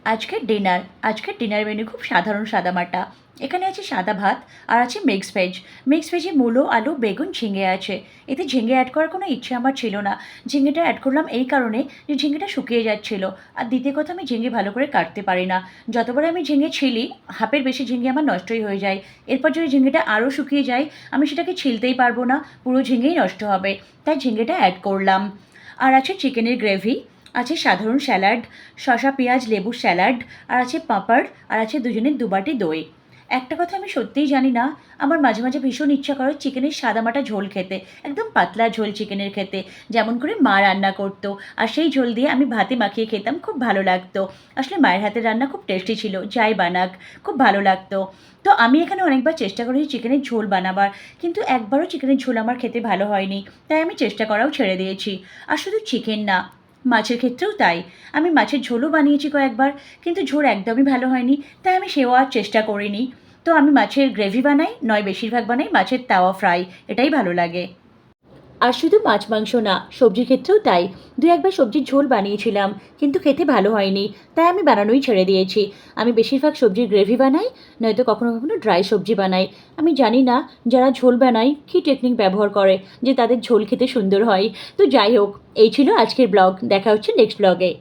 আজকের dinner menu খুব সাধারণ সাদামাটা। এখানে আছে সাদা ভাত আর আছে মিক্স ভেজে মূলো আলু বেগুন ঝিঙে আছে। এতে ঝিঙে অ্যাড করার কোনো ইচ্ছে আমার ছিল না। ঝিঙেটা অ্যাড করলাম এই কারণে যে ঝিঙেটা শুকিয়ে যাচ্ছিল। আর দ্বিতীয় কথা, আমি ঝিঙে ভালো করে কাটতে পারি না। যতবার আমি ঝিঙে ছিলি, হাফের বেশি ঝিঙে আমার নষ্টই হয়ে যায়। এরপর যদি ঝিঙেটা আরও শুকিয়ে যায়, আমি সেটাকে ছিলতেই পারবো না, পুরো ঝিঙেই নষ্ট হবে। তাই ঝিঙেটা অ্যাড করলাম। আর আছে চিকেনের গ্রেভি, আছে সাধারণ স্যালাড, শসা পেঁয়াজ লেবুর স্যালাড, আর আছে পাঁপড়, আর আছে দুজনের দুবাটি দই। একটা কথা আমি সত্যিই জানি না, আমার মাঝে মাঝে ভীষণ ইচ্ছা করে চিকেনের সাদামাটা ঝোল খেতে, একদম পাতলা ঝোল চিকেনের খেতে, যেমন করে মা রান্না করতো। আর সেই ঝোল দিয়ে আমি ভাতে মাখিয়ে খেতাম, খুব ভালো লাগতো। আসলে মায়ের হাতের রান্না খুব টেস্টি ছিল, যাই বানাক খুব ভালো লাগতো। তো আমি এখানে অনেকবার চেষ্টা করেছি চিকেনের ঝোল বানাবার, কিন্তু একবারও চিকেনের ঝোল আমার খেতে ভালো হয়নি। তাই আমি চেষ্টা করাও ছেড়ে দিয়েছি। আর শুধু চিকেন না, মাছের ক্ষেত্রেও তাই। আমি মাছের ঝোলও বানিয়েছি কয়েকবার, কিন্তু ঝোল একদমই ভালো হয়নি। তাই আমি সেও আর চেষ্টা করিনি। তো আমি মাছের গ্রেভি বানাই, নয় বেশিরভাগ বানাই মাছের তাওয়া ফ্রাই, এটাই ভালো লাগে। আর শুধু মাছ মাংস না, সবজির ক্ষেত্রেও তাই। দু একবার সবজির ঝোল বানিয়েছিলাম, কিন্তু খেতে ভালো হয়নি। তাই আমি বানানোই ছেড়ে দিয়েছি। আমি বেশিরভাগ সবজির গ্রেভি বানাই, নয়তো কখনো কখনো ড্রাই সবজি বানাই। আমি জানি না যারা ঝোল বানায় কী টেকনিক ব্যবহার করে যে তাদের ঝোল খেতে সুন্দর হয়। তো যাই হোক, এই ছিল আজকের ব্লগ। দেখা হচ্ছে নেক্সট ব্লগে।